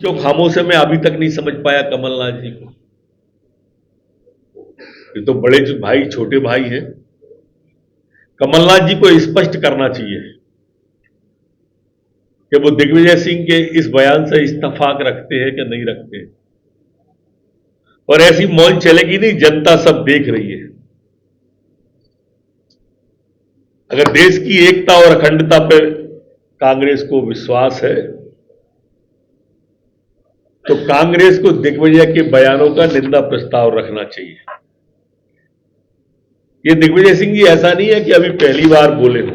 क्यों खामोश है मैं अभी तक नहीं समझ पाया कमलनाथ जी को। ये तो बड़े जो भाई छोटे भाई हैं, कमलनाथ जी को स्पष्ट करना चाहिए कि वो दिग्विजय सिंह के इस बयान से इत्तेफाक रखते हैं कि नहीं रखते हैं। और ऐसी मौज चलेगी नहीं, जनता सब देख रही है। अगर देश की एकता और अखंडता पर कांग्रेस को विश्वास है तो कांग्रेस को दिग्विजय के बयानों का निंदा प्रस्ताव रखना चाहिए। ये दिग्विजय सिंह जी ऐसा नहीं है कि अभी पहली बार बोले हो,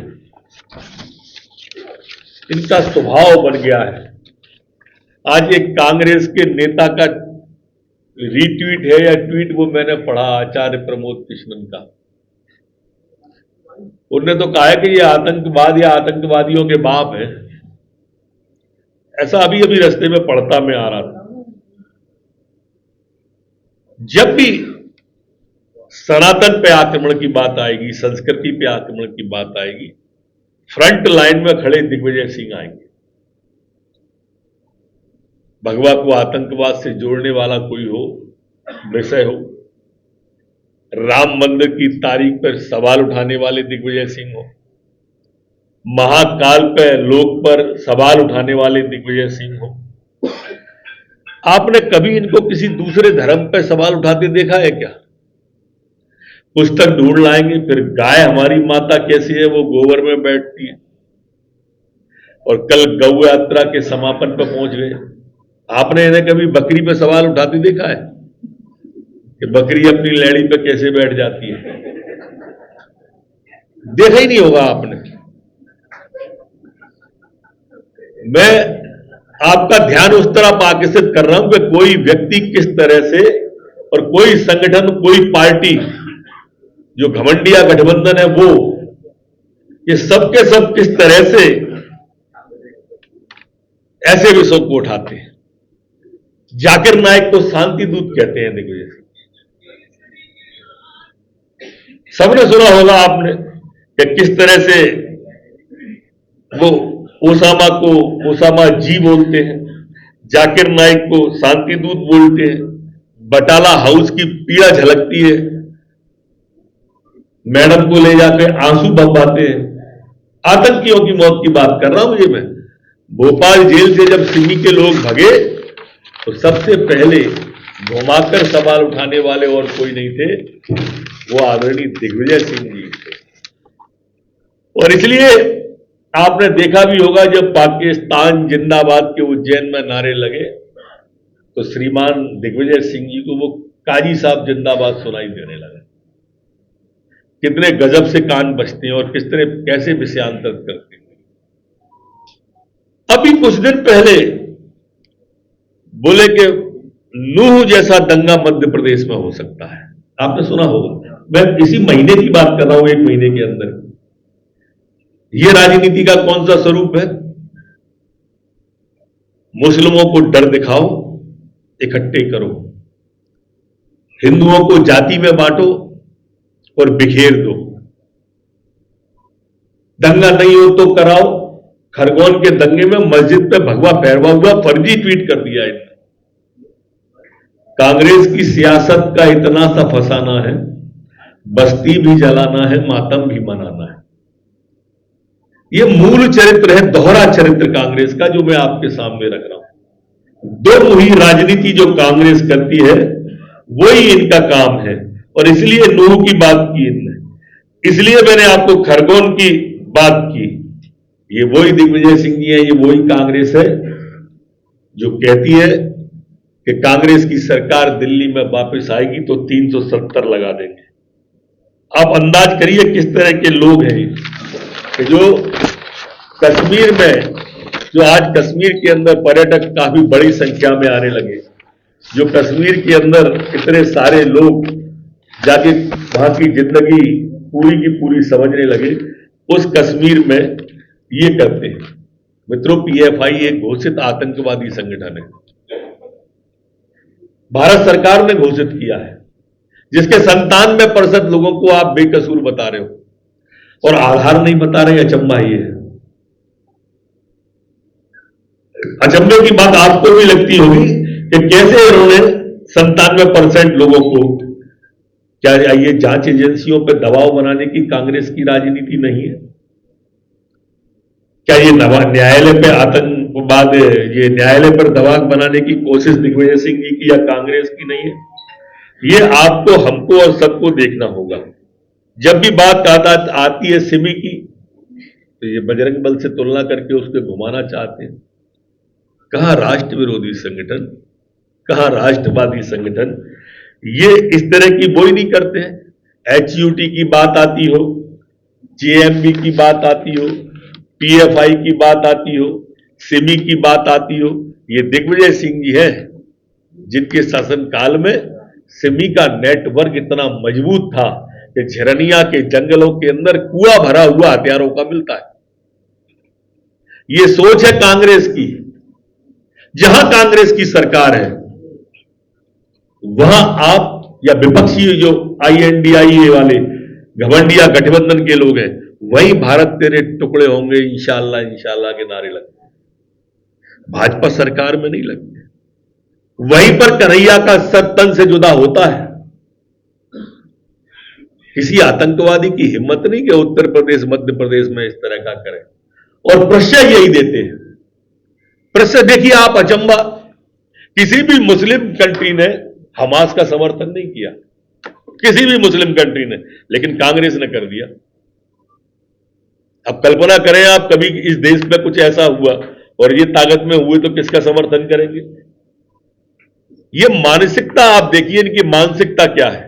इनका स्वभाव बन गया है। आज एक कांग्रेस के नेता का रीट्वीट है या ट्वीट वो मैंने पढ़ा, आचार्य प्रमोद कृष्णन का। उन्होंने तो कहा है कि ये आतंकवाद या आतंकवादियों के बाप है। ऐसा अभी अभी रास्ते में पढ़ता मैं आ रहा था। जब भी सनातन पे आक्रमण की बात आएगी, संस्कृति पे आक्रमण की बात आएगी, फ्रंट लाइन में खड़े दिग्विजय सिंह आएंगे। भगवा को आतंकवाद से जोड़ने वाला कोई हो, विषय हो, राम मंदिर की तारीख पर सवाल उठाने वाले दिग्विजय सिंह हो, महाकाल पर लोक पर सवाल उठाने वाले दिग्विजय सिंह हो। आपने कभी इनको किसी दूसरे धर्म पर सवाल उठाते देखा है क्या? पुस्तक ढूंढ लाएंगे, फिर गाय हमारी माता कैसी है, वो गोबर में बैठती है। और कल गौ यात्रा के समापन पर पहुंच गए। आपने इन्हें कभी बकरी पे सवाल उठाते देखा है कि बकरी अपनी लेड़ी पे कैसे बैठ जाती है? देखा ही नहीं होगा आपने। मैं आपका ध्यान उस तरफ आकर्षित कर रहा हूं कि कोई व्यक्ति किस तरह से और कोई संगठन, कोई पार्टी जो घमंडिया गठबंधन है वो, ये सब के सब किस तरह से ऐसे विषयों को उठाते हैं। जाकिर नाइक को शांति दूत कहते हैं दिग्विजय सिंह। सबने सुना होगा आपने कि किस तरह से वो ओसामा जी बोलते हैं, जाकिर नाइक को शांति दूत बोलते हैं, बटाला हाउस की पीड़ा झलकती है, मैडम को ले जाकर आंसू बहवाते हैं। आतंकियों की मौत की बात कर रहा हूं मैं। भोपाल जेल से जब सिमी के लोग भगे तो सबसे पहले घुमाकर सवाल उठाने वाले और कोई नहीं थे, वो आदरणीय दिग्विजय सिंह जी थे। और इसलिए आपने देखा भी होगा जब पाकिस्तान जिंदाबाद के उज्जैन में नारे लगे तो श्रीमान दिग्विजय सिंह जी को वो काजी साहब जिंदाबाद सुनाई देने लगा। कितने गजब से कान बजते हैं और किस तरह कैसे विषयांतर करते हैं। अभी कुछ दिन पहले बोले कि नूह जैसा दंगा मध्य प्रदेश में हो सकता है, आपने सुना होगा। मैं इसी महीने की बात कर रहा हूं, एक महीने के अंदर। यह राजनीति का कौन सा स्वरूप है? मुस्लिमों को डर दिखाओ, इकट्ठे करो, हिंदुओं को जाति में बांटो और बिखेर दो, दंगा नहीं हो तो कराओ। खरगोन के दंगे में मस्जिद पे भगवा फहरवा हुआ फर्जी ट्वीट कर दिया इन्होंने। कांग्रेस की सियासत का इतना सा फसाना है, बस्ती भी जलाना है, मातम भी मनाना है। यह मूल चरित्र है, दोहरा चरित्र कांग्रेस का, जो मैं आपके सामने रख रहा हूं। दो मुही राजनीति जो कांग्रेस करती है वही इनका काम है। और इसलिए नूह की बात की इनने, इसलिए मैंने आपको खरगोन की बात की। ये वही दिग्विजय सिंह जी है, ये वही कांग्रेस है जो कहती है कि कांग्रेस की सरकार दिल्ली में वापस आएगी तो 370 लगा देंगे। आप अंदाज करिए किस तरह के लोग हैं कि जो कश्मीर में, जो आज कश्मीर के अंदर पर्यटक काफी बड़ी संख्या में आने लगे, जो कश्मीर के अंदर इतने सारे लोग जाके वहां की जिंदगी पूरी की पूरी समझने लगे, उस कश्मीर में ये करते हैं। मित्रों, पीएफआई एक घोषित आतंकवादी संगठन है, भारत सरकार ने घोषित किया है, जिसके 97% लोगों को आप बेकसूर बता रहे हो और आधार नहीं बता रहे। अचंभा ये है। अचंभे की बात आपको भी लगती होगी कि कैसे इन्होंने 97% लोगों को, क्या ये जांच एजेंसियों पर दबाव बनाने की कांग्रेस की राजनीति नहीं है? क्या ये न्यायालय पे आतंकवाद, ये न्यायालय पर दबाव बनाने की कोशिश दिग्विजय सिंह जी की या कांग्रेस की नहीं है? ये आपको, हमको और सबको देखना होगा। जब भी बात आती है सिमी की, तो ये बजरंग बल से तुलना करके उसके घुमाना चाहते हैं। कहां राष्ट्र विरोधी संगठन, कहां राष्ट्रवादी संगठन, ये इस तरह की वो ही नहीं करते हैं। HUT की बात आती हो, JMB की बात आती हो, PFI की बात आती हो, सिमी की बात आती हो, ये दिग्विजय सिंह जी हैं जिनके शासनकाल में सिमी का नेटवर्क इतना मजबूत था कि झरनिया के जंगलों के अंदर कुआं भरा हुआ हथियारों का मिलता है। ये सोच है कांग्रेस की। जहां कांग्रेस की सरकार है वहां आप या विपक्षी जो INDIA वाले घमंडिया गठबंधन के लोग हैं, वही भारत तेरे टुकड़े होंगे इंशाअल्लाह इंशाअल्लाह के नारे लगते हैं। भाजपा सरकार में नहीं लगते। वहीं पर कन्हैया का सर तन से जुदा होता है। किसी आतंकवादी की हिम्मत नहीं कि उत्तर प्रदेश मध्य प्रदेश में इस तरह का करें, और प्रश्रय यही देते हैं। प्रश्रय देखिए आप, अचंबा, किसी भी मुस्लिम कंट्री ने हमास का समर्थन नहीं किया, किसी भी मुस्लिम कंट्री ने, लेकिन कांग्रेस ने कर दिया। अब कल्पना करें आप, कभी इस देश में कुछ ऐसा हुआ और ये ताकत में हुए तो किसका समर्थन करेंगे? ये मानसिकता आप देखिए, इनकी मानसिकता क्या है।